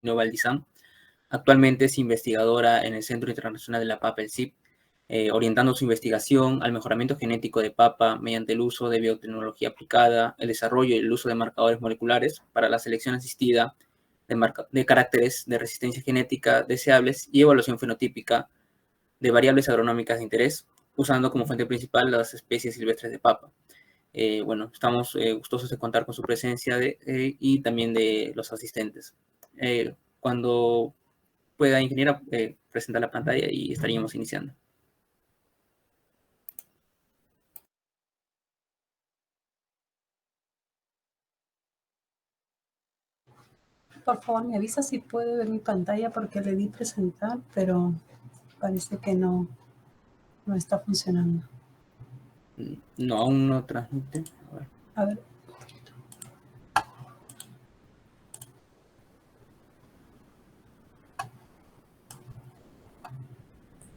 Valdizán. Actualmente es investigadora en el Centro Internacional de la Papa, el CIP, orientando su investigación al mejoramiento genético de papa mediante el uso de biotecnología aplicada, el desarrollo y el uso de marcadores moleculares para la selección asistida de caracteres de resistencia genética deseables y evaluación fenotípica de variables agronómicas de interés, usando como fuente principal las especies silvestres de papa. Bueno, estamos gustosos de contar con su presencia y también de los asistentes. Cuando pueda, ingeniera, presentar la pantalla y estaríamos iniciando. Por favor, me avisa si puede ver mi pantalla porque le di presentar, pero parece que no está funcionando. No, aún no transmite. A ver.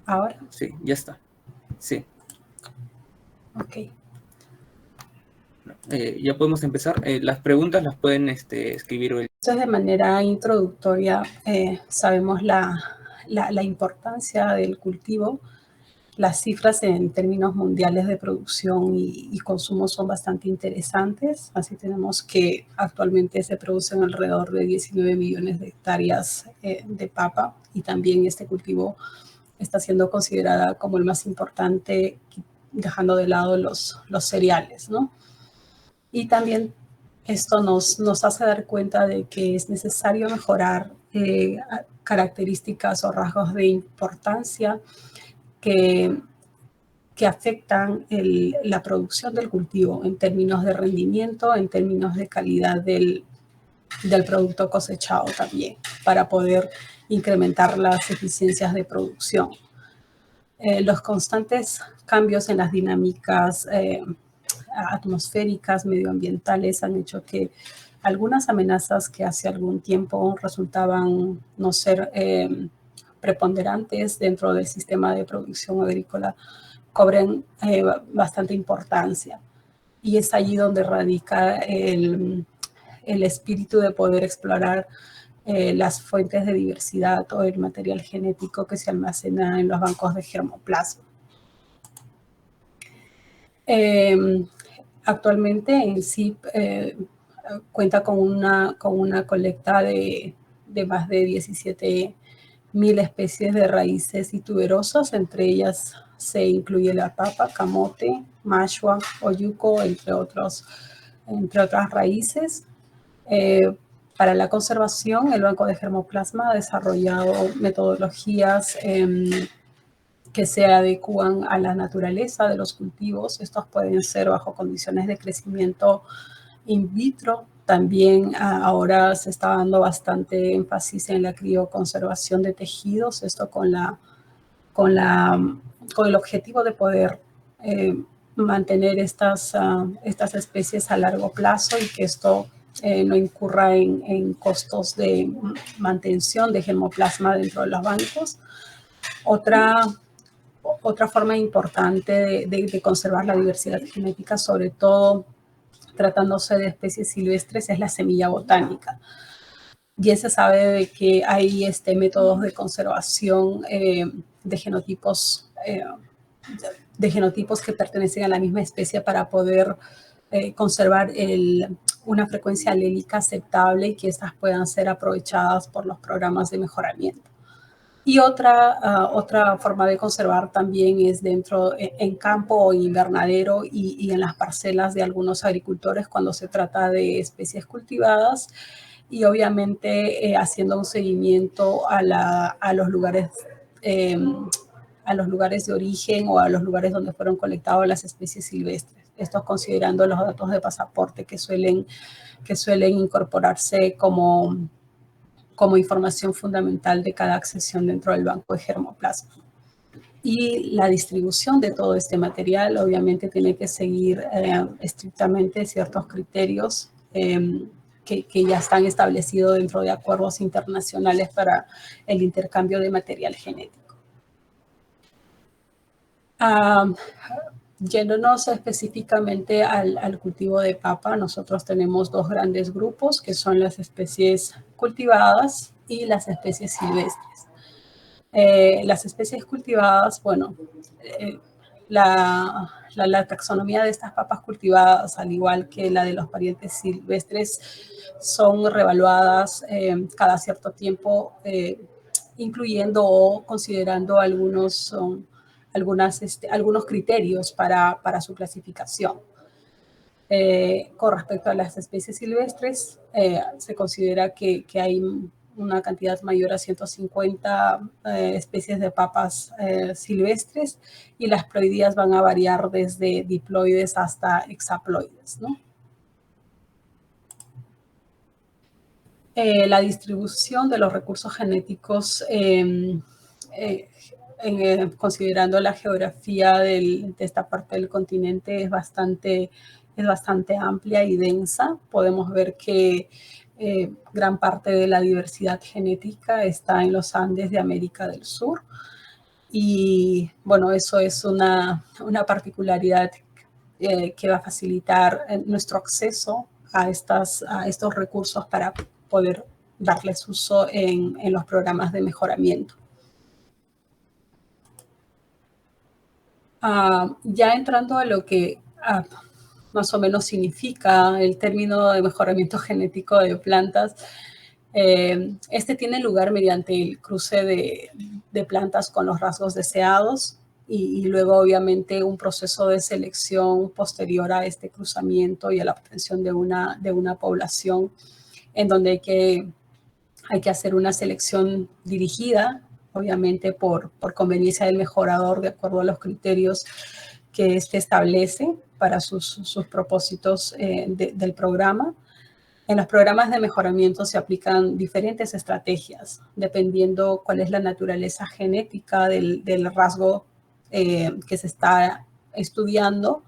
¿Ahora? Sí, ya está. Sí. Ok. Ya podemos empezar. Las preguntas las pueden escribir. Entonces, de manera introductoria, sabemos la importancia del cultivo. Las cifras en términos mundiales de producción y consumo son bastante interesantes. Así tenemos que actualmente se producen alrededor de 19 millones de hectáreas de papa, y también este cultivo está siendo considerada como el más importante, dejando de lado los cereales, ¿no? Y también esto nos hace dar cuenta de que es necesario mejorar características o rasgos de importancia que afectan la producción del cultivo en términos de rendimiento, en términos de calidad del producto cosechado también, para poder incrementar las eficiencias de producción. Los constantes cambios en las dinámicas atmosféricas, medioambientales, han hecho que algunas amenazas que hace algún tiempo resultaban no ser preponderantes dentro del sistema de producción agrícola cobren bastante importancia. Y es allí donde radica el espíritu de poder explorar las fuentes de diversidad o el material genético que se almacena en los bancos de germoplasma. Actualmente en CIP cuenta con una colecta de más de 17.000 especies de raíces y tuberosas. Entre ellas se incluye la papa, camote, mashua, oyuco, entre otras raíces. Para la conservación, el Banco de Germoplasma ha desarrollado metodologías que se adecúan a la naturaleza de los cultivos. Estos pueden ser bajo condiciones de crecimiento in vitro. También ahora se está dando bastante énfasis en la crioconservación de tejidos, esto con el objetivo de poder mantener estas especies a largo plazo y que esto no incurra en costos de mantención de germoplasma dentro de los bancos. Otra forma importante de conservar la diversidad genética, sobre todo tratándose de especies silvestres, es la semilla botánica. Bien se sabe de que hay métodos de conservación de genotipos que pertenecen a la misma especie para poder conservar una frecuencia alélica aceptable y que estas puedan ser aprovechadas por los programas de mejoramiento. Y otra forma de conservar también es en campo o en invernadero y en las parcelas de algunos agricultores cuando se trata de especies cultivadas, y obviamente haciendo un seguimiento a los lugares de origen o a los lugares donde fueron colectadas las especies silvestres. Esto considerando los datos de pasaporte que suelen incorporarse como información fundamental de cada accesión dentro del banco de germoplasma. Y la distribución de todo este material obviamente tiene que seguir estrictamente ciertos criterios que ya están establecidos dentro de acuerdos internacionales para el intercambio de material genético. Yéndonos específicamente al cultivo de papa, nosotros tenemos dos grandes grupos, que son las especies cultivadas y las especies silvestres. Las especies cultivadas, bueno, la taxonomía de estas papas cultivadas, al igual que la de los parientes silvestres, son reevaluadas cada cierto tiempo, incluyendo o considerando algunos criterios para su clasificación. Con respecto a las especies silvestres, se considera que hay una cantidad mayor a 150 especies de papas silvestres, y las ploideas van a variar desde diploides hasta hexaploides, ¿no? La distribución de los recursos genéticos, considerando la geografía de esta parte del continente, es bastante amplia y densa. Podemos ver que gran parte de la diversidad genética está en los Andes de América del Sur. Y bueno, eso es una particularidad que va a facilitar nuestro acceso a estos recursos para poder darles uso en los programas de mejoramiento. Ya entrando a lo que más o menos significa el término de mejoramiento genético de plantas, este tiene lugar mediante el cruce de plantas con los rasgos deseados, y luego obviamente un proceso de selección posterior a este cruzamiento y a la obtención de una población, en donde hay que hacer una selección dirigida, obviamente por conveniencia del mejorador, de acuerdo a los criterios que éste establece para sus propósitos del programa. En los programas de mejoramiento se aplican diferentes estrategias, dependiendo cuál es la naturaleza genética del rasgo que se está estudiando.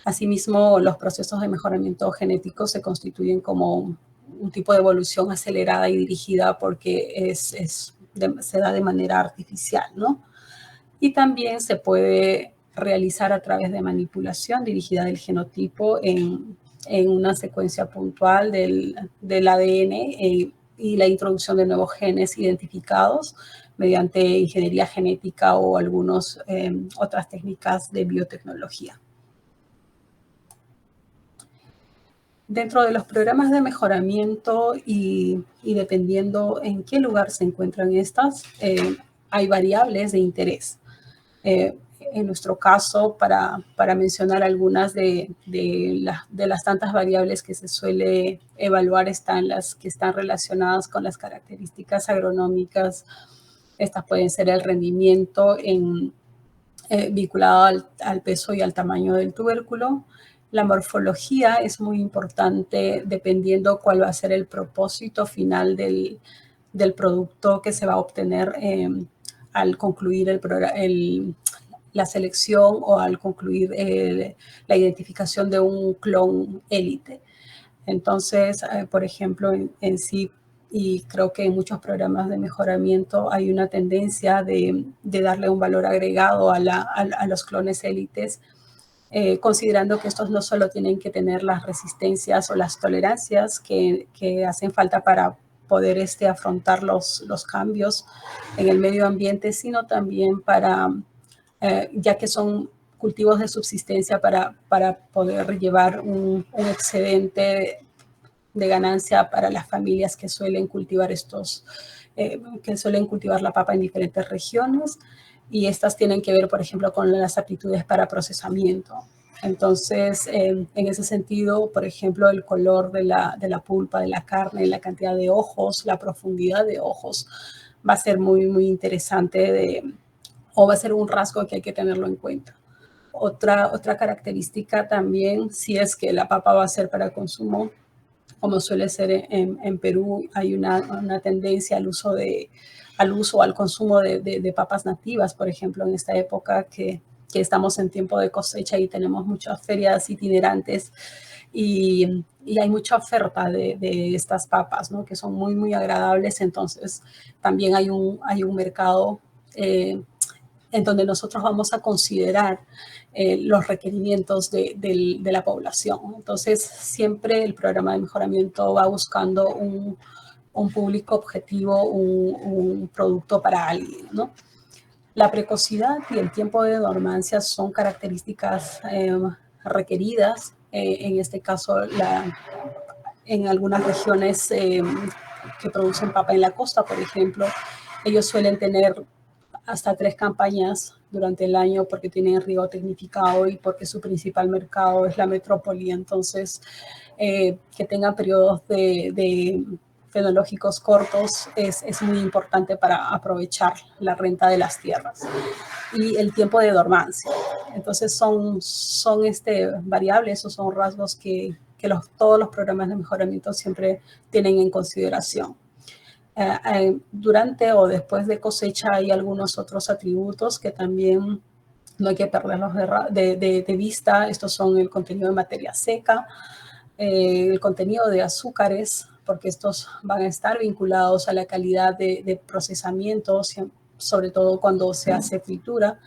Asimismo, los procesos de mejoramiento genético se constituyen como un tipo de evolución acelerada y dirigida, porque se da de manera artificial, ¿no? Y también se puede realizar a través de manipulación dirigida del genotipo en una secuencia puntual del ADN, y la introducción de nuevos genes identificados mediante ingeniería genética o otras técnicas de biotecnología. Dentro de los programas de mejoramiento y dependiendo en qué lugar se encuentran estas, hay variables de interés. En nuestro caso, para mencionar algunas de las tantas variables que se suele evaluar, están las que están relacionadas con las características agronómicas. Estas pueden ser el rendimiento vinculado al peso y al tamaño del tubérculo. La morfología es muy importante dependiendo cuál va a ser el propósito final del producto que se va a obtener al concluir la selección o al concluir la identificación de un clon élite. Entonces, por ejemplo, en sí, y creo que en muchos programas de mejoramiento hay una tendencia de darle un valor agregado a los clones élites, considerando que estos no solo tienen que tener las resistencias o las tolerancias que hacen falta para poder afrontar los cambios en el medio ambiente, sino también ya que son cultivos de subsistencia, para poder llevar un excedente de ganancia para las familias que suelen cultivar la papa en diferentes regiones. Y estas tienen que ver, por ejemplo, con las aptitudes para procesamiento. Entonces, en ese sentido, por ejemplo, el color de la pulpa de la carne, la cantidad de ojos, la profundidad de ojos, va a ser muy, muy interesante o va a ser un rasgo que hay que tenerlo en cuenta. Otra característica también, si es que la papa va a ser para consumo, como suele ser en Perú, hay una tendencia al consumo de papas nativas, por ejemplo, en esta época que estamos en tiempo de cosecha y tenemos muchas ferias itinerantes, y hay mucha oferta de estas papas, ¿no? Que son muy, muy agradables. Entonces, también hay un mercado en donde nosotros vamos a considerar los requerimientos de la población. Entonces, siempre el programa de mejoramiento va buscando un público objetivo, un producto para alguien, ¿no? La precocidad y el tiempo de dormancia son características requeridas. En este caso, en algunas regiones que producen papa en la costa, por ejemplo, ellos suelen tener hasta 3 campañas durante el año porque tienen riego tecnificado y porque su principal mercado es la metrópoli. Entonces, que tengan periodos de fenológicos cortos es muy importante para aprovechar la renta de las tierras. Y el tiempo de dormancia. Entonces son variables o son rasgos que todos los programas de mejoramiento siempre tienen en consideración. Durante o después de cosecha hay algunos otros atributos que también no hay que perderlos de vista. Estos son el contenido de materia seca, el contenido de azúcares, porque estos van a estar vinculados a la calidad de procesamiento, sobre todo cuando se hace fritura,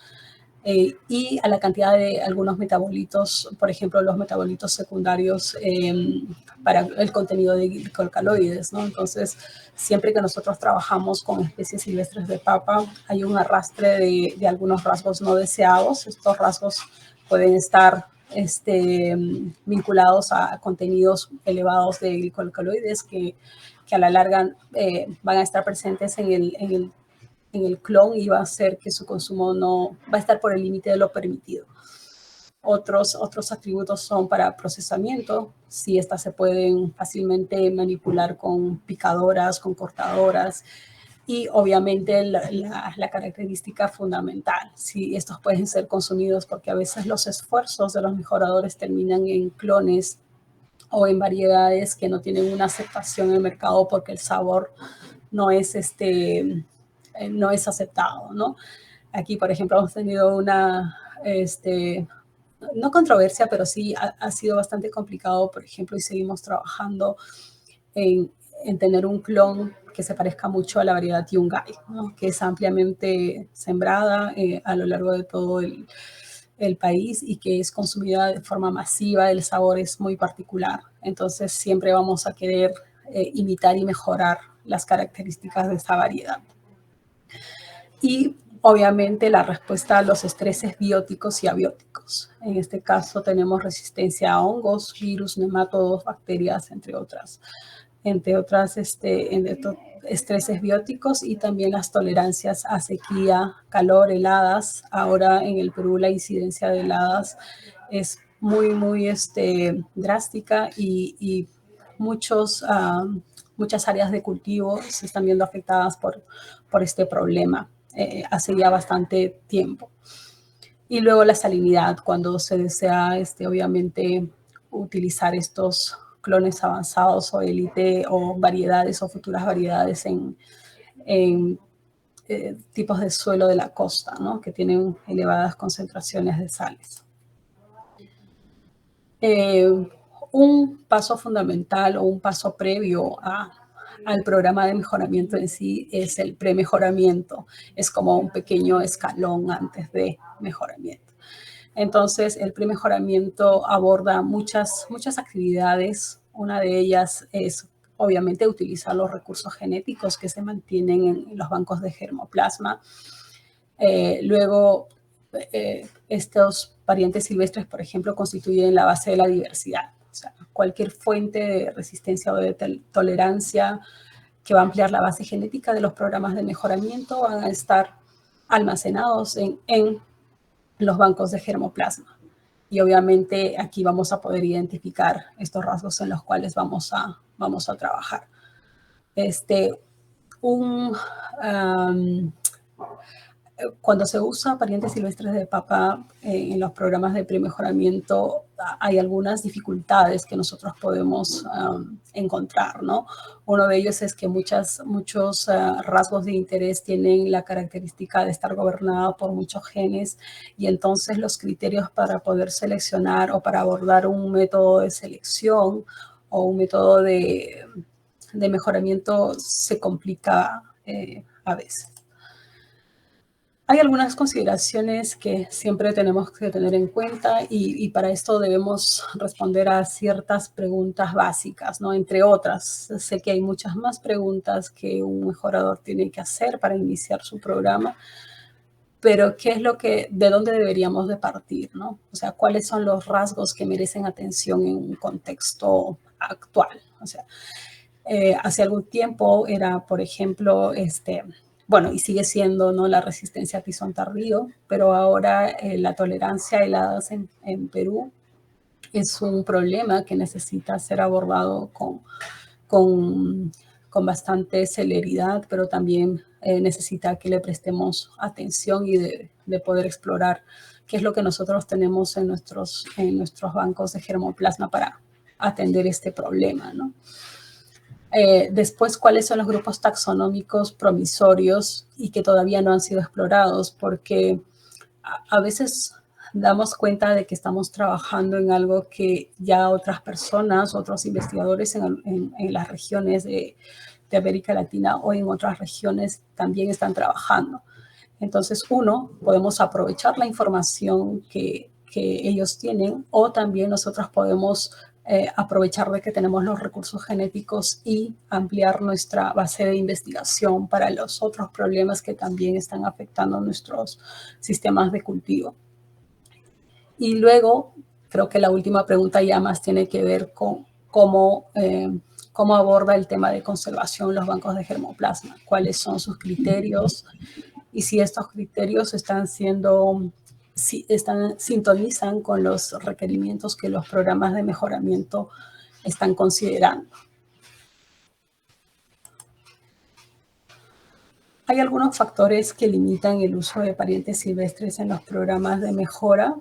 y a la cantidad de algunos metabolitos, por ejemplo, los metabolitos secundarios para el contenido de glicoalcaloides, ¿no? Entonces, siempre que nosotros trabajamos con especies silvestres de papa, hay un arrastre de algunos rasgos no deseados. Estos rasgos pueden estar vinculados a contenidos elevados de glicoalcaloides que a la larga van a estar presentes en el clon y va a hacer que su consumo no va a estar por el límite de lo permitido. Otros atributos son para procesamiento, si estas se pueden fácilmente manipular con picadoras, con cortadoras, y obviamente la característica fundamental, si estos pueden ser consumidos, porque a veces los esfuerzos de los mejoradores terminan en clones o en variedades que no tienen una aceptación en el mercado porque el sabor no es no es aceptado, ¿no? Aquí, por ejemplo, hemos tenido una, no controversia, pero sí ha sido bastante complicado, por ejemplo, y seguimos trabajando en tener un clon que se parezca mucho a la variedad Yungay, ¿no? Que es ampliamente sembrada a lo largo de todo el país y que es consumida de forma masiva. El sabor es muy particular. Entonces, siempre vamos a querer imitar y mejorar las características de esta variedad. Y obviamente la respuesta a los estreses bióticos y abióticos. En este caso tenemos resistencia a hongos, virus, nematodos, bacterias, entre otros estreses bióticos, y también las tolerancias a sequía, calor, heladas. Ahora en el Perú la incidencia de heladas es muy drástica y muchas áreas de cultivo se están viendo afectadas por este problema hace ya bastante tiempo. Y luego la salinidad, cuando se desea obviamente utilizar estos clones avanzados o élite o variedades o futuras variedades en tipos de suelo de la costa, ¿no? Que tienen elevadas concentraciones de sales. Un paso fundamental o un paso previo al programa de mejoramiento en sí es el premejoramiento. Es como un pequeño escalón antes de mejoramiento. Entonces, el premejoramiento aborda muchas actividades. Una de ellas es, obviamente, utilizar los recursos genéticos que se mantienen en los bancos de germoplasma. Luego, estos parientes silvestres, por ejemplo, constituyen la base de la diversidad. O sea, cualquier fuente de resistencia o de tolerancia que va a ampliar la base genética de los programas de mejoramiento van a estar almacenados en los bancos de germoplasma. Y obviamente aquí vamos a poder identificar estos rasgos en los cuales vamos a trabajar. Cuando se usa parientes silvestres de papa en los programas de premejoramiento, hay algunas dificultades que nosotros podemos encontrar, ¿no? Uno de ellos es que muchos rasgos de interés tienen la característica de estar gobernados por muchos genes, y entonces los criterios para poder seleccionar o para abordar un método de selección o un método de mejoramiento se complica a veces. Hay algunas consideraciones que siempre tenemos que tener en cuenta y para esto debemos responder a ciertas preguntas básicas, ¿no? Entre otras, sé que hay muchas más preguntas que un mejorador tiene que hacer para iniciar su programa, pero ¿qué es de dónde deberíamos de partir, ¿no? O sea, ¿cuáles son los rasgos que merecen atención en un contexto actual? O sea, hace algún tiempo era, por ejemplo, bueno, y sigue siendo, ¿no?, la resistencia a pisón tardío, pero ahora la tolerancia heladas en Perú es un problema que necesita ser abordado con, con bastante celeridad, pero también necesita que le prestemos atención y de poder explorar qué es lo que nosotros tenemos en nuestros bancos de germoplasma para atender este problema, ¿no? Después, ¿cuáles son los grupos taxonómicos promisorios y que todavía no han sido explorados? Porque a veces damos cuenta de que estamos trabajando en algo que ya otras personas, otros investigadores en las regiones de América Latina o en otras regiones también están trabajando. Entonces, podemos aprovechar la información que ellos tienen, o también nosotros podemos aprovechar de que tenemos los recursos genéticos y ampliar nuestra base de investigación para los otros problemas que también están afectando nuestros sistemas de cultivo. Y luego, creo que la última pregunta ya más tiene que ver con cómo aborda el tema de conservación los bancos de germoplasma, cuáles son sus criterios y si estos criterios sintonizan con los requerimientos que los programas de mejoramiento están considerando. Hay algunos factores que limitan el uso de parientes silvestres en los programas de mejora.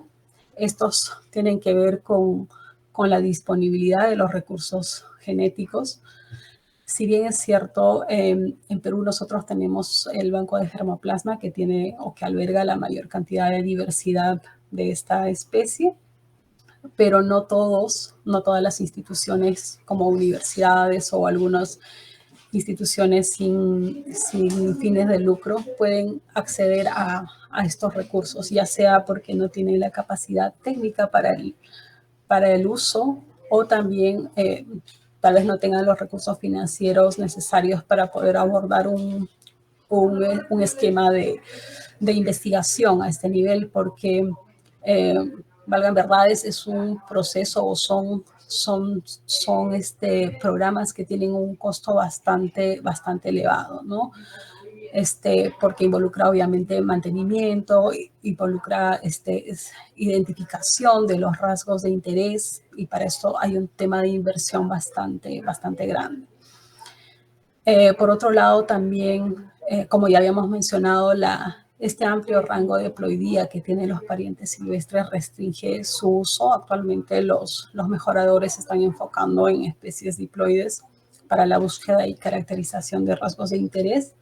Estos tienen que ver con la disponibilidad de los recursos genéticos. Si bien es cierto, en Perú nosotros tenemos el banco de germoplasma que tiene o que alberga la mayor cantidad de diversidad de esta especie, pero no todas las instituciones como universidades o algunas instituciones sin fines de lucro pueden acceder a estos recursos, ya sea porque no tienen la capacidad técnica para el uso, o también tal vez no tengan los recursos financieros necesarios para poder abordar un esquema de investigación a este nivel, porque, valgan verdades, es un proceso o son programas que tienen un costo bastante elevado, ¿no? Porque involucra obviamente mantenimiento, involucra identificación de los rasgos de interés, y para esto hay un tema de inversión bastante grande. Por otro lado, también, como ya habíamos mencionado, este amplio rango de haploidía que tienen los parientes silvestres restringe su uso. Actualmente los mejoradores se están enfocando en especies diploides para la búsqueda y caracterización de rasgos de interés.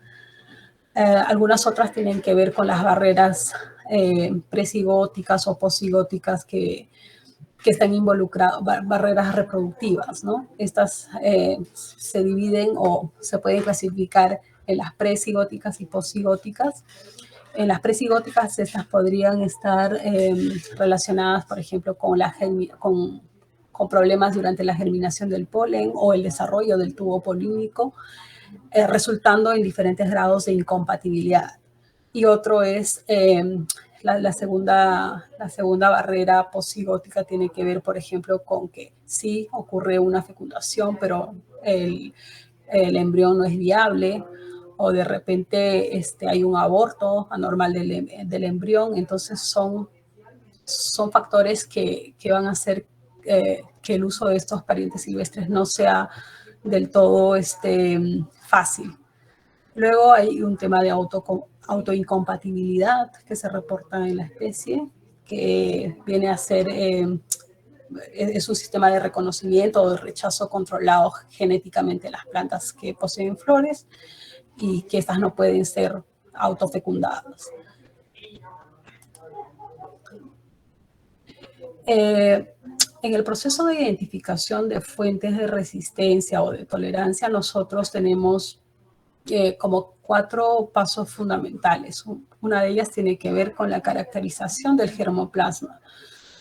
Algunas otras tienen que ver con las barreras presigóticas o posigóticas que están involucradas, barreras reproductivas, ¿no? Estas se dividen o se pueden clasificar en las presigóticas y posigóticas. En las presigóticas, estas podrían estar relacionadas, por ejemplo, con problemas durante la germinación del polen o el desarrollo del tubo polínico, resultando en diferentes grados de incompatibilidad. Y otro es la segunda barrera posigótica, tiene que ver, por ejemplo, con que sí ocurre una fecundación, pero el embrión no es viable, o de repente hay un aborto anormal del embrión. Entonces son factores que van a hacer que el uso de estos parientes silvestres no sea del todo fácil. Luego hay un tema de autoincompatibilidad que se reporta en la especie, que viene a ser es un sistema de reconocimiento o de rechazo controlado genéticamente de las plantas que poseen flores, y que estas no pueden ser autofecundadas. En el proceso de identificación de fuentes de resistencia o de tolerancia, nosotros tenemos como 4 pasos fundamentales. Una de ellas tiene que ver con la caracterización del germoplasma.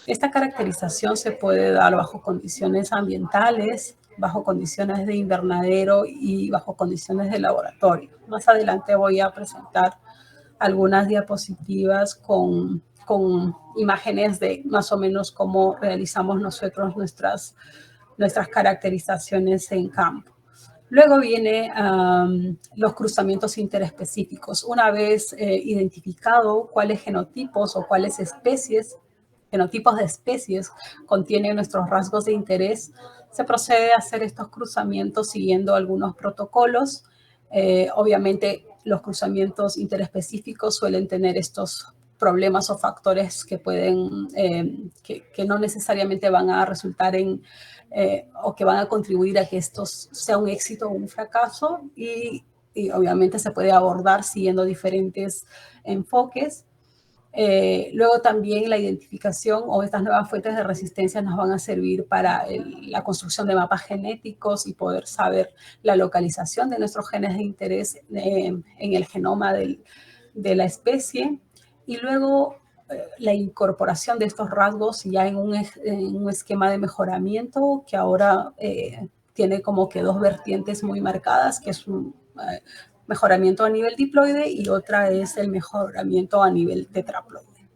Esta caracterización se puede dar bajo condiciones ambientales, bajo condiciones de invernadero y bajo condiciones de laboratorio. Más adelante voy a presentar algunas diapositivas con imágenes de más o menos cómo realizamos nosotros nuestras caracterizaciones en campo. Luego viene los cruzamientos interespecíficos. Una vez identificado cuáles genotipos o cuáles genotipos de especies contienen nuestros rasgos de interés, se procede a hacer estos cruzamientos siguiendo algunos protocolos. Obviamente, los cruzamientos interespecíficos suelen tener estos problemas o factores que pueden, que no necesariamente van a resultar en, o que van a contribuir a que esto sea un éxito o un fracaso, y obviamente se puede abordar siguiendo diferentes enfoques. Luego también la identificación o estas nuevas fuentes de resistencia nos van a servir para la construcción de mapas genéticos y poder saber la localización de nuestros genes de interés en el genoma de la especie. Y luego la incorporación de estos rasgos ya en un esquema de mejoramiento que ahora tiene como que 2 vertientes muy marcadas, que es un mejoramiento a nivel diploide y otra es el mejoramiento a nivel tetraploide.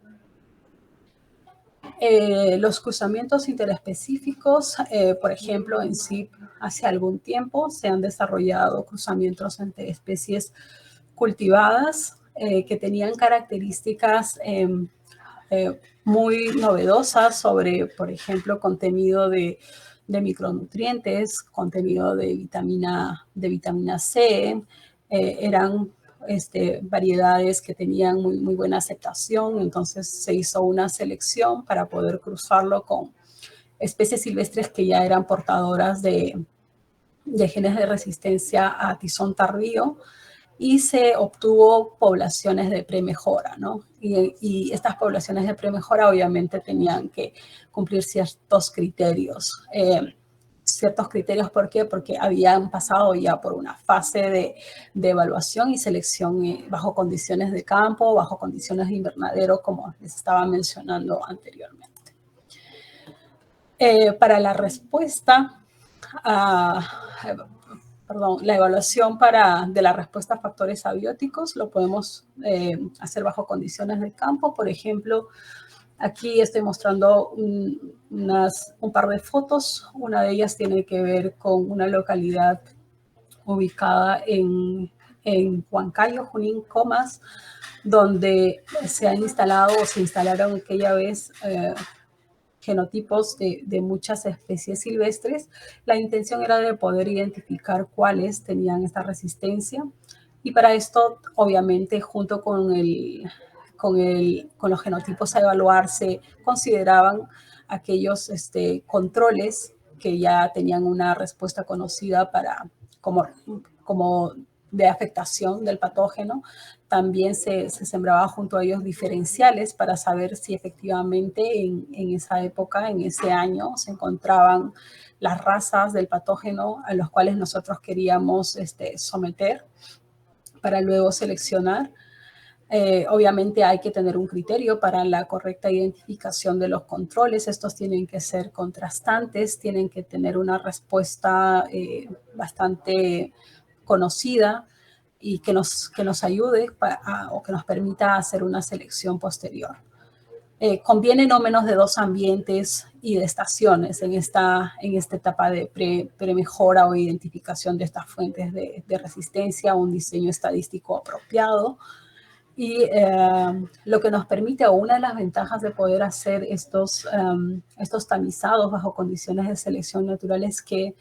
Los cruzamientos interespecíficos, por ejemplo, en CIP hace algún tiempo se han desarrollado cruzamientos entre especies cultivadas que tenían características muy novedosas sobre, por ejemplo, contenido de micronutrientes, contenido de vitamina C. Eran variedades que tenían muy buena aceptación, entonces se hizo una selección para poder cruzarlo con especies silvestres que ya eran portadoras de genes de resistencia a tizón tardío, y se obtuvo poblaciones de premejora, ¿no? Y estas poblaciones de premejora obviamente tenían que cumplir ciertos criterios. ¿Por qué? Porque habían pasado ya por una fase de evaluación y selección bajo condiciones de campo, bajo condiciones de invernadero, como les estaba mencionando anteriormente. Para la respuesta la evaluación de la respuesta a factores abióticos lo podemos hacer bajo condiciones de campo. Por ejemplo, aquí estoy mostrando un par de fotos. Una de ellas tiene que ver con una localidad ubicada en Huancayo, Junín, Comas, donde se han instalado o se instalaron aquella vez genotipos de muchas especies silvestres. La intención era de poder identificar cuáles tenían esta resistencia, y para esto, obviamente, junto con los genotipos a evaluar, se consideraban aquellos controles que ya tenían una respuesta conocida como de afectación del patógeno. También se sembraba junto a ellos diferenciales para saber si efectivamente en esa época, en ese año, se encontraban las razas del patógeno a los cuales nosotros queríamos someter para luego seleccionar. Obviamente hay que tener un criterio para la correcta identificación de los controles. Estos tienen que ser contrastantes, tienen que tener una respuesta bastante conocida y que nos ayude o que nos permita hacer una selección posterior. Conviene no menos de 2 ambientes y de estaciones en esta etapa de premejora o identificación de estas fuentes de resistencia, un diseño estadístico apropiado. Y lo que nos permite, o una de las ventajas de poder hacer estos tamizados bajo condiciones de selección natural, es que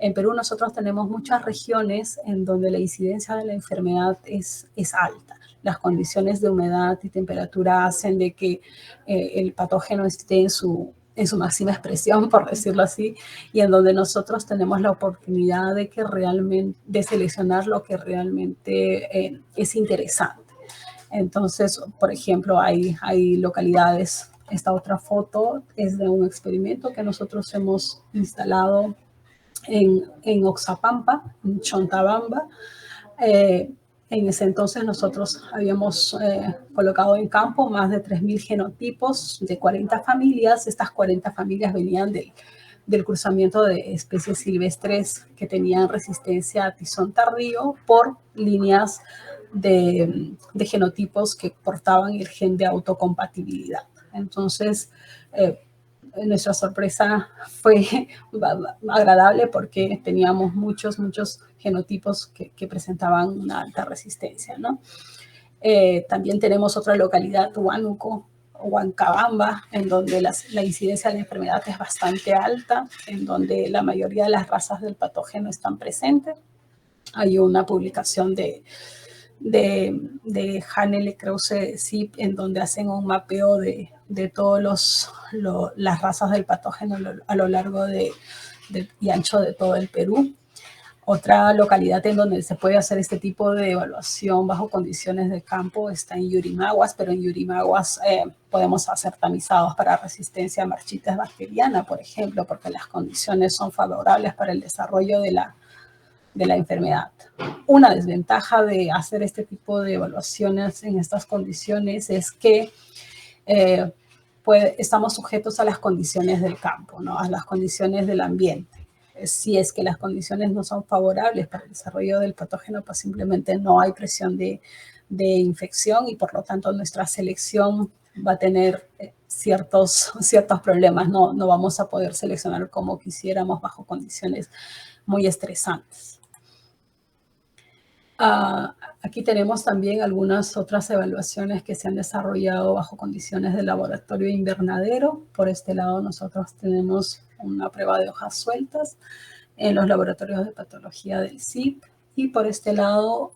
en Perú nosotros tenemos muchas regiones en donde la incidencia de la enfermedad es alta. Las condiciones de humedad y temperatura hacen de que el patógeno esté en su máxima expresión, por decirlo así, y en donde nosotros tenemos la oportunidad de seleccionar lo que realmente es interesante. Entonces, por ejemplo, hay localidades. Esta otra foto es de un experimento que nosotros hemos instalado en Oxapampa, en Chontabamba, En ese entonces nosotros habíamos colocado en campo más de 3.000 genotipos de 40 familias. Estas 40 familias venían del cruzamiento de especies silvestres que tenían resistencia a tizón tardío por líneas de genotipos que portaban el gen de autocompatibilidad. Entonces, nuestra sorpresa fue agradable porque teníamos muchos genotipos que presentaban una alta resistencia, ¿no? También tenemos otra localidad, Huánuco, Huancabamba, en donde la incidencia de la enfermedad es bastante alta, en donde la mayoría de las razas del patógeno están presentes. Hay una publicación de Hanele Krause SIP, en donde hacen un mapeo de todas las razas del patógeno a lo largo y ancho de todo el Perú. Otra localidad en donde se puede hacer este tipo de evaluación bajo condiciones de campo está en Yurimaguas, pero en Yurimaguas podemos hacer tamizados para resistencia a marchitas bacteriana, por ejemplo, porque las condiciones son favorables para el desarrollo de la enfermedad. Una desventaja de hacer este tipo de evaluaciones en estas condiciones es que estamos sujetos a las condiciones del campo, ¿no? A las condiciones del ambiente. Si es que las condiciones no son favorables para el desarrollo del patógeno, pues simplemente no hay presión de infección y por lo tanto nuestra selección va a tener ciertos problemas. No vamos a poder seleccionar como quisiéramos bajo condiciones muy estresantes. Aquí tenemos también algunas otras evaluaciones que se han desarrollado bajo condiciones de laboratorio invernadero. Por este lado nosotros tenemos una prueba de hojas sueltas en los laboratorios de patología del SIP y por este lado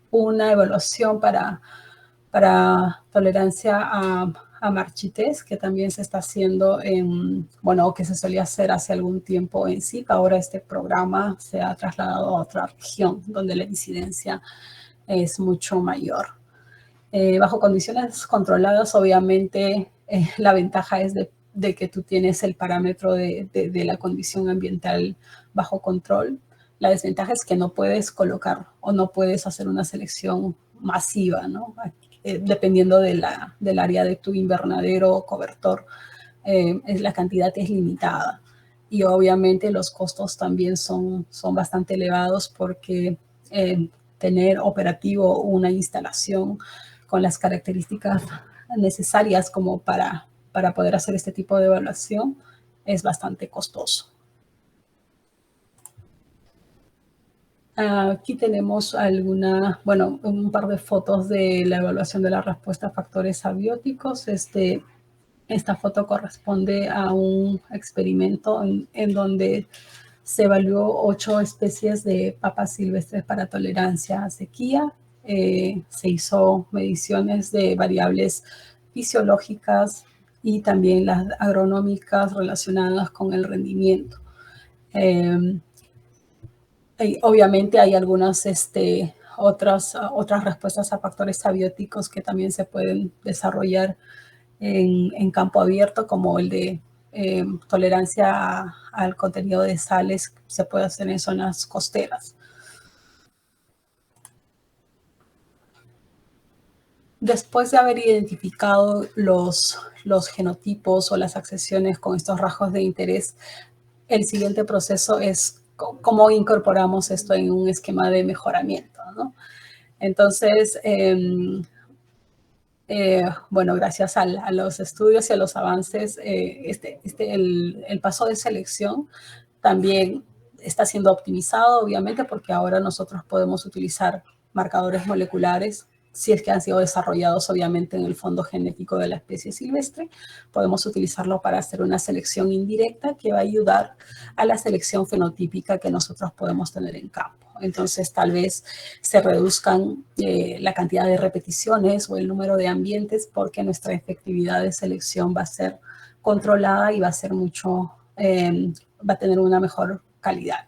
una evaluación para tolerancia a marchites, que también se está haciendo que se solía hacer hace algún tiempo en SIP. Ahora este programa se ha trasladado a otra región donde la incidencia es mucho mayor. Bajo condiciones controladas, obviamente, la ventaja es de que tú tienes el parámetro de la condición ambiental bajo control. La desventaja es que no puedes colocar o no puedes hacer una selección masiva, ¿no? Dependiendo del área de tu invernadero o cobertor, la cantidad es limitada. Y obviamente los costos también son bastante elevados porque tener operativo una instalación con las características necesarias como para poder hacer este tipo de evaluación es bastante costoso. Aquí tenemos un par de fotos de la evaluación de la respuesta a factores abióticos. Esta foto corresponde a un experimento en donde se evaluó 8 especies de papas silvestres para tolerancia a sequía. Se hizo mediciones de variables fisiológicas y también las agronómicas relacionadas con el rendimiento. Obviamente hay algunas otras respuestas a factores abióticos que también se pueden desarrollar en campo abierto, como el de tolerancia al contenido de sales, se puede hacer en zonas costeras. Después de haber identificado los genotipos o las accesiones con estos rasgos de interés, el siguiente proceso es cómo incorporamos esto en un esquema de mejoramiento, ¿no? Entonces, gracias a los estudios y a los avances, el paso de selección también está siendo optimizado, obviamente, porque ahora nosotros podemos utilizar marcadores moleculares, si es que han sido desarrollados, obviamente, en el fondo genético de la especie silvestre. Podemos utilizarlo para hacer una selección indirecta que va a ayudar a la selección fenotípica que nosotros podemos tener en campo. Entonces, tal vez se reduzcan la cantidad de repeticiones o el número de ambientes porque nuestra efectividad de selección va a ser controlada y va a ser va a tener una mejor calidad.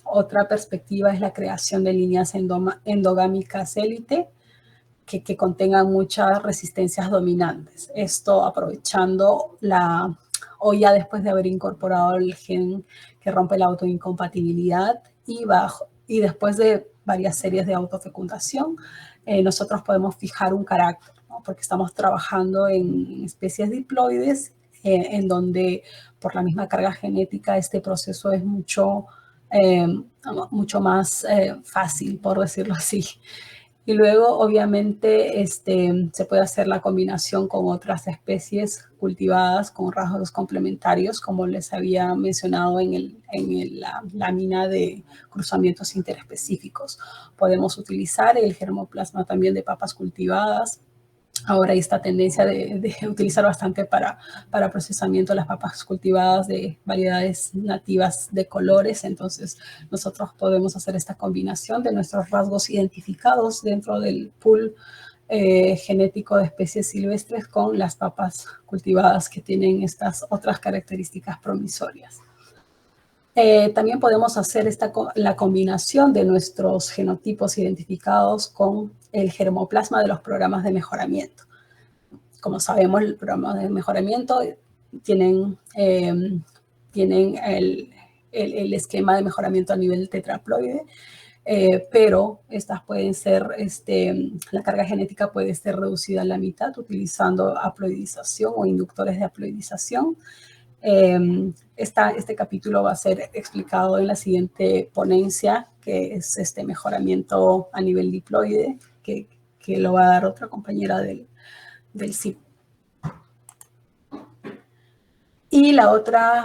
Otra perspectiva es la creación de líneas endogámicas élite que contengan muchas resistencias dominantes. Esto aprovechando la o ya después de haber incorporado el gen que rompe la autoincompatibilidad y después de varias series de autofecundación, nosotros podemos fijar un carácter, ¿no? Porque estamos trabajando en especies diploides en donde por la misma carga genética este proceso es mucho más fácil, por decirlo así. Y luego, obviamente, se puede hacer la combinación con otras especies cultivadas con rasgos complementarios, como les había mencionado en la lámina de cruzamientos interespecíficos. Podemos utilizar el germoplasma también de papas cultivadas. Ahora hay esta tendencia de utilizar bastante para procesamiento las papas cultivadas de variedades nativas de colores. Entonces, nosotros podemos hacer esta combinación de nuestros rasgos identificados dentro del pool genético de especies silvestres con las papas cultivadas que tienen estas otras características promisorias. También podemos hacer la combinación de nuestros genotipos identificados con el germoplasma de los programas de mejoramiento. Como sabemos, los programas de mejoramiento tienen el esquema de mejoramiento a nivel tetraploide, pero estas pueden ser, la carga genética puede ser reducida a la mitad utilizando haploidización o inductores de haploidización. Este capítulo va a ser explicado en la siguiente ponencia, que es este mejoramiento a nivel diploide, que lo va a dar otra compañera del CIP. Y la otra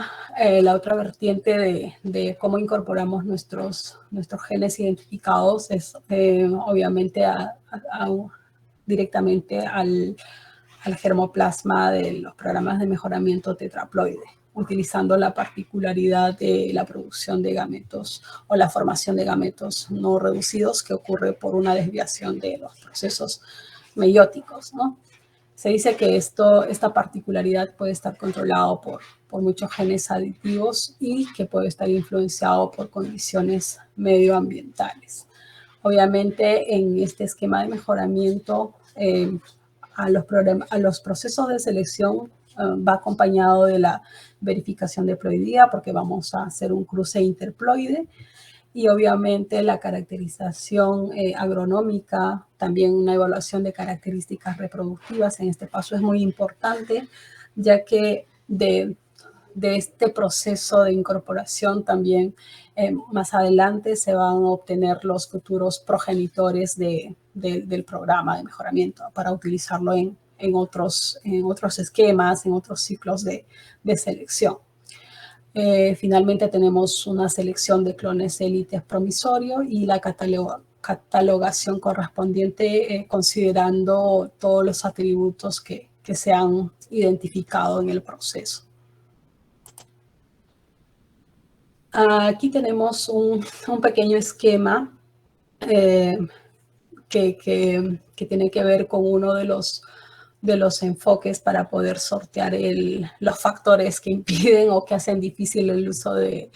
vertiente de cómo incorporamos nuestros genes identificados es obviamente directamente al germoplasma de los programas de mejoramiento tetraploide, utilizando la particularidad de la producción de gametos o la formación de gametos no reducidos que ocurre por una desviación de los procesos meióticos, ¿no? Se dice que esta particularidad puede estar controlado por muchos genes aditivos y que puede estar influenciado por condiciones medioambientales. Obviamente, en este esquema de mejoramiento, a los procesos de selección va acompañado de la verificación de ploidía, porque vamos a hacer un cruce interploide, y obviamente la caracterización agronómica, también una evaluación de características reproductivas en este paso es muy importante, ya que de este proceso de incorporación también más adelante se van a obtener los futuros progenitores del programa de mejoramiento para utilizarlo en otros esquemas, en otros ciclos de selección. Finalmente tenemos una selección de clones élites promisorio y la catalogación correspondiente considerando todos los atributos que se han identificado en el proceso. Aquí tenemos un pequeño esquema que tiene que ver con uno de los enfoques para poder sortear los factores que impiden o que hacen difícil el uso de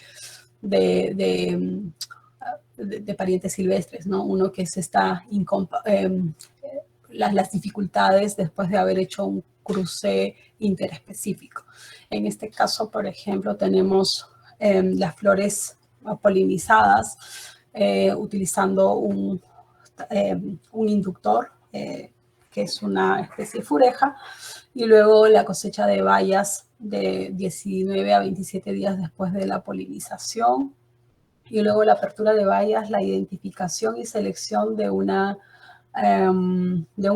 parientes silvestres, ¿no? Uno que es las dificultades después de haber hecho un cruce interespecífico. En este caso, por ejemplo, tenemos las flores polinizadas utilizando un inductor que es una especie fureja, y luego la cosecha de bayas de 19 a 27 días después de la polinización, y luego la apertura de bayas, la identificación y selección de un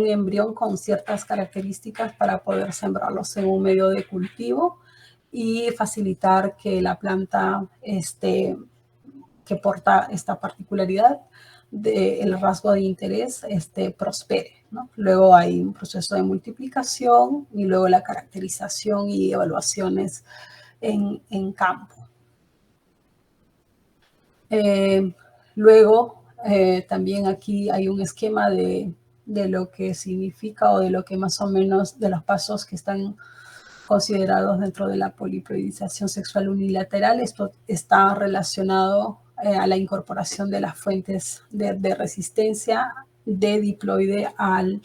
embrión con ciertas características para poder sembrarlos en un medio de cultivo y facilitar que la planta que porta esta particularidad del rasgo de interés prospere, ¿no? Luego hay un proceso de multiplicación y luego la caracterización y evaluaciones en campo. Luego, también aquí hay un esquema de lo que significa o de lo que más o menos de los pasos que están considerados dentro de la poliploidización sexual unilateral. Esto está relacionado a la incorporación de las fuentes de resistencia de diploide al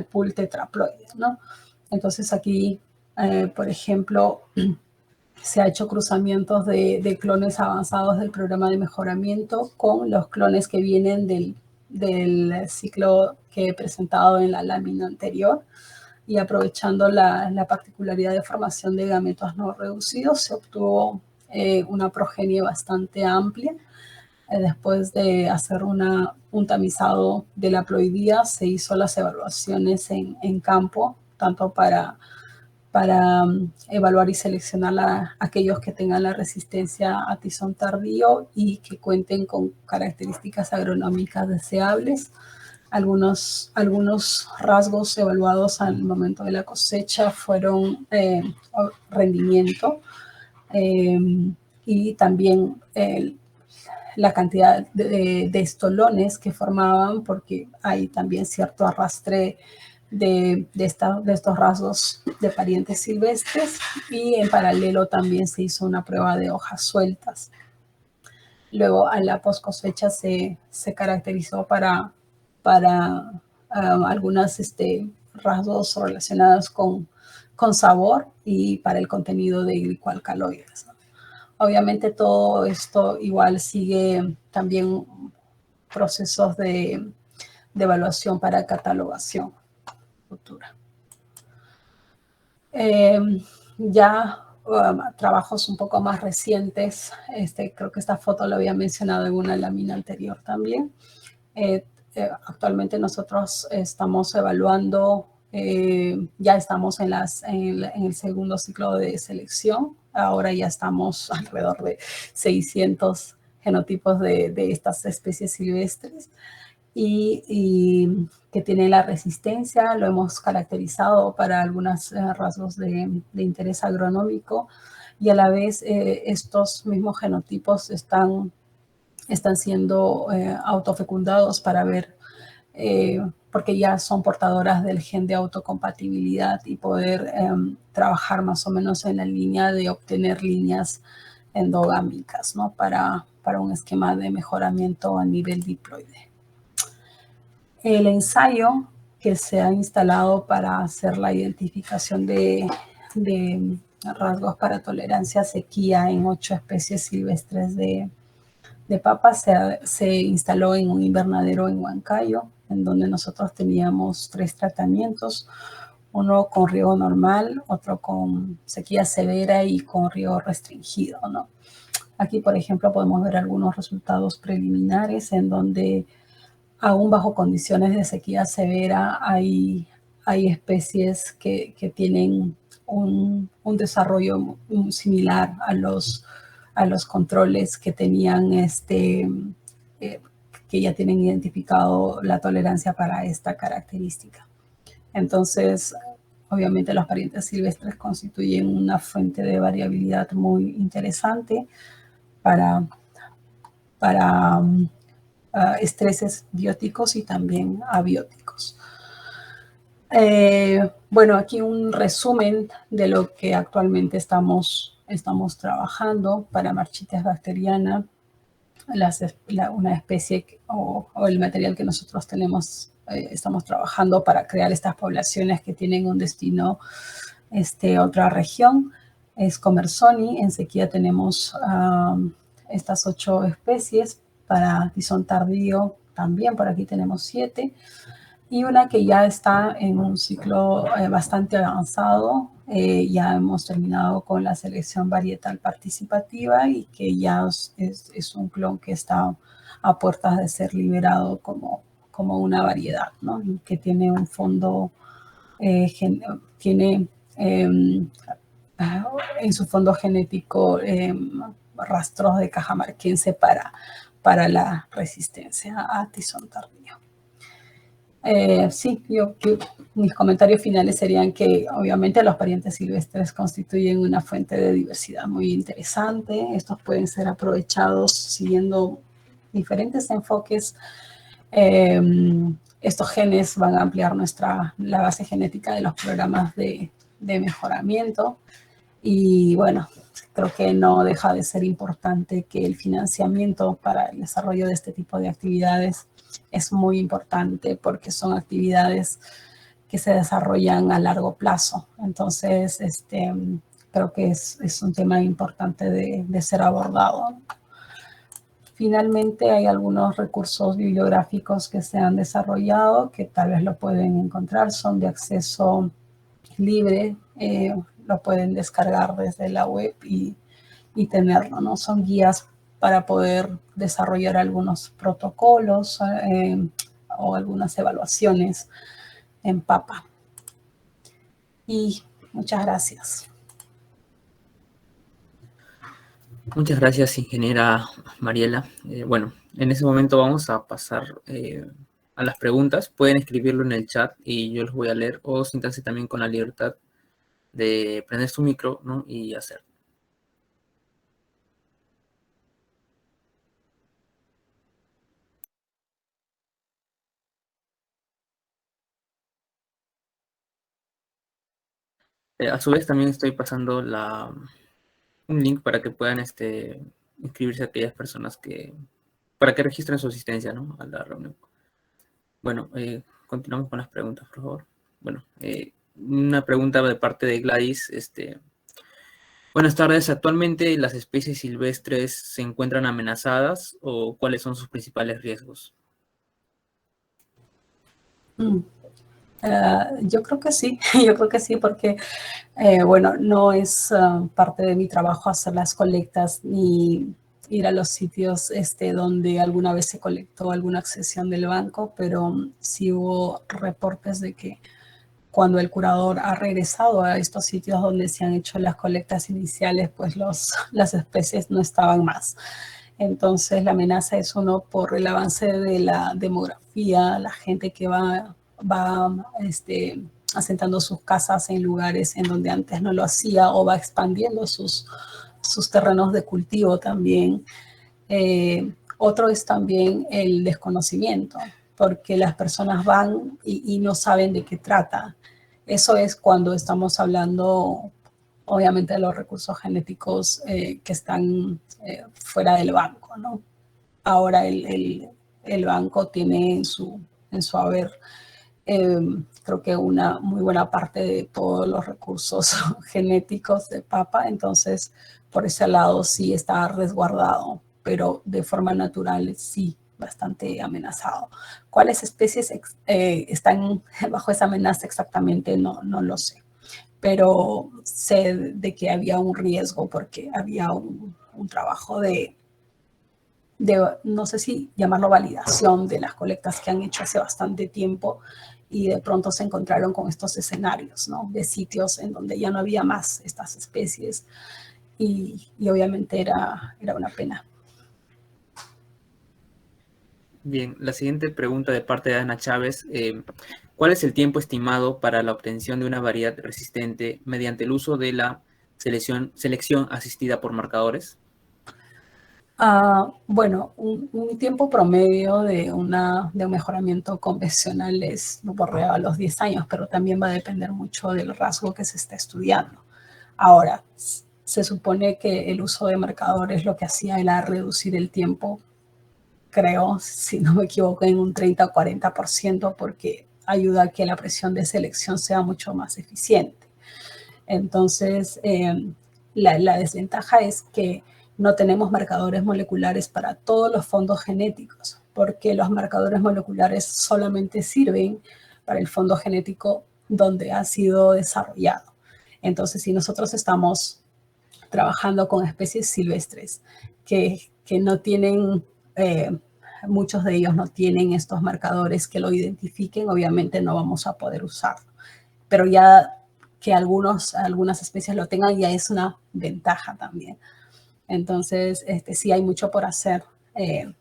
pool tetraploide, ¿no? Entonces aquí Por ejemplo, se ha hecho cruzamientos de clones avanzados del programa de mejoramiento con los clones que vienen del ciclo que he presentado en la lámina anterior. Y aprovechando la particularidad de formación de gametos no reducidos, se obtuvo una progenie bastante amplia. Después de hacer un tamizado de la haploidía, se hizo las evaluaciones en campo, tanto para evaluar y seleccionar aquellos que tengan la resistencia a tizón tardío y que cuenten con características agronómicas deseables. Algunos rasgos evaluados al momento de la cosecha fueron rendimiento y también la cantidad de estolones que formaban, porque hay también cierto arrastre de estos rasgos de parientes silvestres, y en paralelo también se hizo una prueba de hojas sueltas. Luego a la post cosecha se caracterizó para algunos rasgos relacionados con sabor y para el contenido de glicoalcaloides. Obviamente todo esto igual sigue también procesos de evaluación para catalogación futura. Ya trabajos un poco más recientes, creo que esta foto la había mencionado en una lámina anterior también. Actualmente nosotros estamos evaluando, ya estamos en el segundo ciclo de selección. Ahora ya estamos alrededor de 600 genotipos de estas especies silvestres y que tiene la resistencia. Lo hemos caracterizado para algunos rasgos de interés agronómico, y a la vez estos mismos genotipos están siendo autofecundados para ver, porque ya son portadoras del gen de autocompatibilidad, y poder trabajar más o menos en la línea de obtener líneas endogámicas, ¿no? Para un esquema de mejoramiento a nivel diploide. El ensayo que se ha instalado para hacer la identificación de rasgos para tolerancia a sequía en 8 especies silvestres de papa se instaló en un invernadero en Huancayo, en donde nosotros teníamos 3 tratamientos, uno con riego normal, otro con sequía severa y con riego restringido, ¿no? Aquí, por ejemplo, podemos ver algunos resultados preliminares en donde aún bajo condiciones de sequía severa hay especies que tienen un desarrollo similar a los controles que tenían que ya tienen identificado la tolerancia para esta característica. Entonces, obviamente los parientes silvestres constituyen una fuente de variabilidad muy interesante para estreses bióticos y también abióticos. Bueno, aquí un resumen de lo que actualmente estamos trabajando para marchitis bacteriana. Una especie o el material que nosotros tenemos, estamos trabajando para crear estas poblaciones que tienen un destino, otra región, es Commersoni. En sequía tenemos estas 8 especies. Para tizón tardío también, por aquí tenemos 7. Y una que ya está en un ciclo bastante avanzado. Ya hemos terminado con la selección varietal participativa y que ya es un clon que está a puertas de ser liberado como una variedad, ¿no? Y que tiene un fondo, tiene en su fondo genético rastros de cajamarquense para la resistencia a tizón tardío. Sí, mis comentarios finales serían que obviamente los parientes silvestres constituyen una fuente de diversidad muy interesante. Estos pueden ser aprovechados siguiendo diferentes enfoques. Estos genes van a ampliar la base genética de los programas de mejoramiento. Y bueno, creo que no deja de ser importante que el financiamiento para el desarrollo de este tipo de actividades es muy importante, porque son actividades que se desarrollan a largo plazo. Entonces, creo que es un tema importante de ser abordado. Finalmente, hay algunos recursos bibliográficos que se han desarrollado que tal vez lo pueden encontrar, son de acceso libre, lo pueden descargar desde la web y tenerlo, ¿no? Son guías para poder desarrollar algunos protocolos o algunas evaluaciones en PAPA. Y muchas gracias. Muchas gracias, ingeniera Mariela. Bueno, en ese momento vamos a pasar a las preguntas. Pueden escribirlo en el chat y yo los voy a leer, o siéntanse también con la libertad de prender su micro, ¿no? Y hacer. A su vez también estoy pasando un link para que puedan inscribirse a aquellas personas para que registren su asistencia, ¿no? A la reunión. Bueno, continuamos con las preguntas, por favor. Bueno, una pregunta de parte de Gladys. Buenas tardes. ¿Actualmente las especies silvestres se encuentran amenazadas o cuáles son sus principales riesgos? Yo creo que sí, yo creo que sí, porque, bueno, no es parte de mi trabajo hacer las colectas ni ir a los sitios donde alguna vez se colectó alguna accesión del banco, pero sí hubo reportes de que cuando el curador ha regresado a estos sitios donde se han hecho las colectas iniciales, pues las especies no estaban más. Entonces la amenaza es uno por el avance de la demografía, la gente que va asentando sus casas en lugares en donde antes no lo hacía o va expandiendo sus terrenos de cultivo también. Otro es también el desconocimiento, porque las personas van y no saben de qué trata. Eso es cuando estamos hablando, obviamente, de los recursos genéticos que están fuera del banco, ¿no? Ahora el banco tiene en su haber, creo que una muy buena parte de todos los recursos genéticos de PAPA, entonces por ese lado sí está resguardado, pero de forma natural sí, bastante amenazado. ¿Cuáles especies están bajo esa amenaza exactamente? No lo sé, pero sé de que había un riesgo porque había un trabajo de, no sé si llamarlo validación, de las colectas que han hecho hace bastante tiempo y de pronto se encontraron con estos escenarios, ¿no? De sitios en donde ya no había más estas especies y obviamente era una pena. Bien, la siguiente pregunta de parte de Ana Chávez. ¿Cuál es el tiempo estimado para la obtención de una variedad resistente mediante el uso de la selección asistida por marcadores? Bueno, un tiempo promedio de un mejoramiento convencional es borreo a los 10 años, pero también va a depender mucho del rasgo que se está estudiando. Ahora, se supone que el uso de marcadores lo que hacía era reducir el tiempo, creo, si no me equivoco, en un 30 o 40%, porque ayuda a que la presión de selección sea mucho más eficiente. Entonces, la desventaja es que no tenemos marcadores moleculares para todos los fondos genéticos, porque los marcadores moleculares solamente sirven para el fondo genético donde ha sido desarrollado. Entonces, si nosotros estamos trabajando con especies silvestres que no tienen, muchos de ellos no tienen estos marcadores que lo identifiquen, obviamente no vamos a poder usarlo. Pero ya que algunas especies lo tengan ya es una ventaja también. Entonces, sí hay mucho por hacer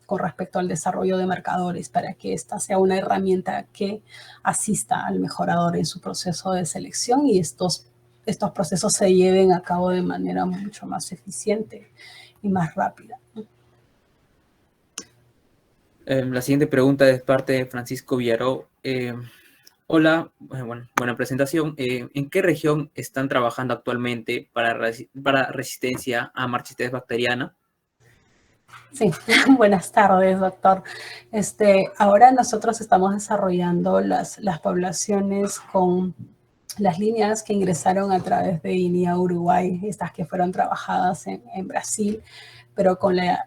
con respecto al desarrollo de marcadores para que esta sea una herramienta que asista al mejorador en su proceso de selección y estos procesos se lleven a cabo de manera mucho más eficiente y más rápida. La siguiente pregunta es parte de Francisco Villaró. Hola, bueno, buena presentación. ¿En qué región están trabajando actualmente para resistencia a marchitez bacteriana? Sí, buenas tardes, doctor. Ahora nosotros estamos desarrollando las poblaciones con las líneas que ingresaron a través de INIA Uruguay, estas que fueron trabajadas en Brasil, pero con el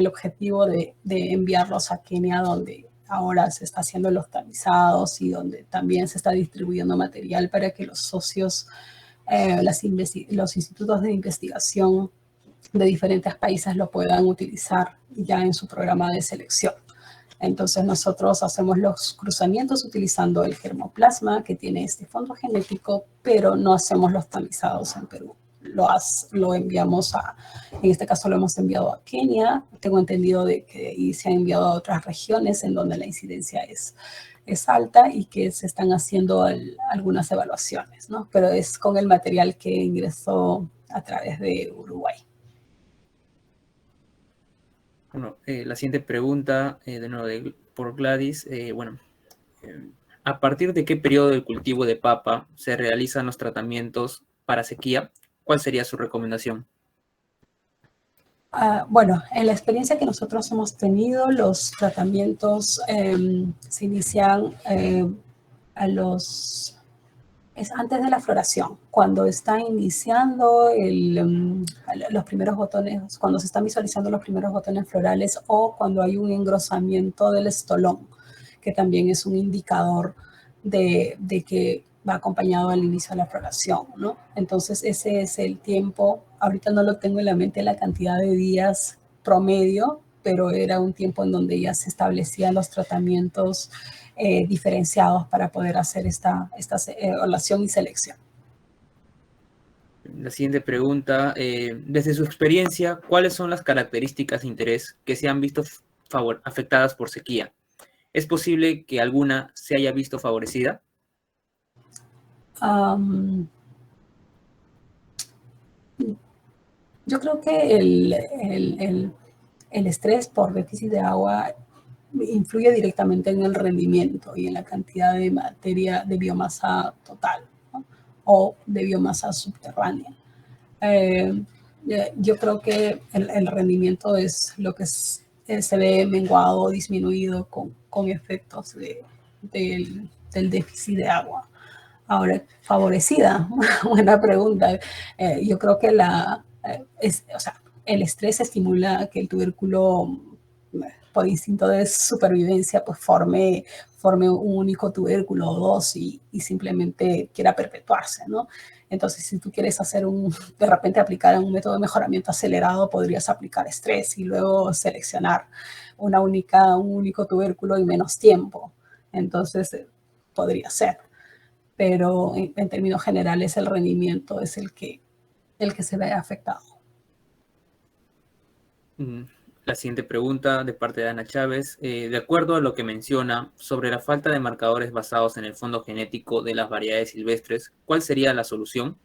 objetivo de enviarlos a Kenia, donde ahora se está haciendo los tamizados y donde también se está distribuyendo material para que los socios, los institutos de investigación de diferentes países lo puedan utilizar ya en su programa de selección. Entonces nosotros hacemos los cruzamientos utilizando el germoplasma que tiene este fondo genético, pero no hacemos los tamizados en Perú. Lo enviamos en este caso lo hemos enviado a Kenia. Tengo entendido de que y se ha enviado a otras regiones en donde la incidencia es alta y que se están haciendo algunas evaluaciones, ¿no? Pero es con el material que ingresó a través de Uruguay. Bueno, la siguiente pregunta, de nuevo por Gladys. ¿A partir de qué periodo del cultivo de papa se realizan los tratamientos para sequía? ¿Cuál sería su recomendación? Bueno, en la experiencia que nosotros hemos tenido, los tratamientos se inician es antes de la floración, cuando está iniciando los primeros botones, cuando se están visualizando los primeros botones florales o cuando hay un engrosamiento del estolón, que también es un indicador de que va acompañado al inicio de la floración, ¿no? Entonces ese es el tiempo, ahorita no lo tengo en la mente la cantidad de días promedio, pero era un tiempo en donde ya se establecían los tratamientos diferenciados para poder hacer esta evaluación y selección. La siguiente pregunta, desde su experiencia, ¿cuáles son las características de interés que se han visto afectadas por sequía? ¿Es posible que alguna se haya visto favorecida? Yo creo que el estrés por déficit de agua influye directamente en el rendimiento y en la cantidad de materia de biomasa total, ¿no? O de biomasa subterránea. Yo creo que el rendimiento es lo que se ve menguado o disminuido con efectos del déficit de agua. Ahora, favorecida, buena pregunta. Yo creo que o sea, el estrés estimula que el tubérculo, por instinto de supervivencia, pues forme un único tubérculo o dos y simplemente quiera perpetuarse, ¿no? Entonces, si tú quieres de repente aplicar un método de mejoramiento acelerado, podrías aplicar estrés y luego seleccionar un único tubérculo y menos tiempo. Entonces, podría ser. Pero en términos generales el rendimiento es el que se ve afectado. La siguiente pregunta de parte de Ana Chávez. De acuerdo a lo que menciona sobre la falta de marcadores basados en el fondo genético de las variedades silvestres, ¿cuál sería la solución?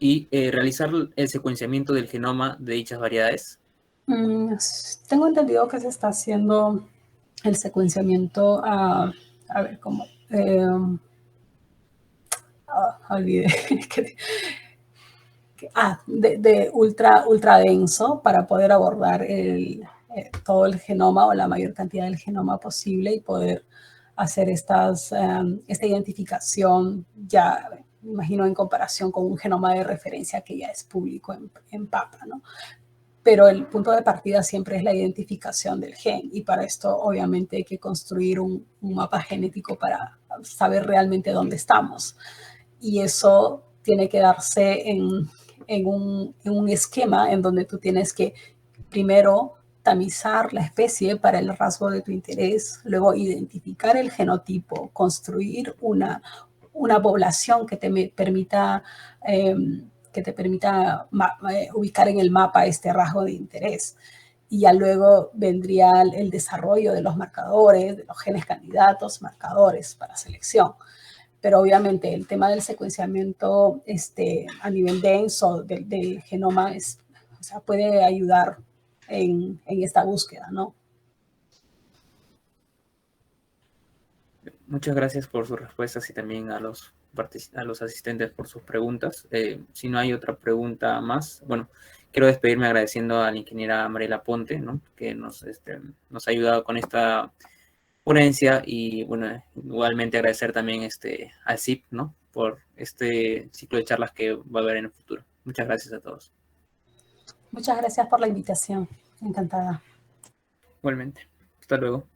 Y realizar el secuenciamiento del genoma de dichas variedades. Tengo entendido que se está haciendo el secuenciamiento a ver cómo. Olvidé. De ultra denso para poder abordar todo el genoma o la mayor cantidad del genoma posible y poder hacer esta identificación ya, me imagino, en comparación con un genoma de referencia que ya es público en PAPA, ¿no? Pero el punto de partida siempre es la identificación del gen y para esto obviamente hay que construir un mapa genético para saber realmente dónde estamos. Y eso tiene que darse en un esquema en donde tú tienes que primero tamizar la especie para el rasgo de tu interés, luego identificar el genotipo, construir una población que te permita ubicar en el mapa este rasgo de interés. Y ya luego vendría el desarrollo de los marcadores, de los genes candidatos, marcadores para selección. Pero obviamente el tema del secuenciamiento a nivel denso del genoma o sea, puede ayudar en esta búsqueda, ¿no? Muchas gracias por sus respuestas y también a los asistentes por sus preguntas. Si no hay otra pregunta más, bueno, quiero despedirme agradeciendo a la ingeniera Mariela Ponte, ¿no? Que nos ha ayudado con esta ponencia y, bueno, igualmente agradecer también al CIP, ¿no? Por este ciclo de charlas que va a haber en el futuro. Muchas gracias a todos. Muchas gracias por la invitación. Encantada. Igualmente. Hasta luego.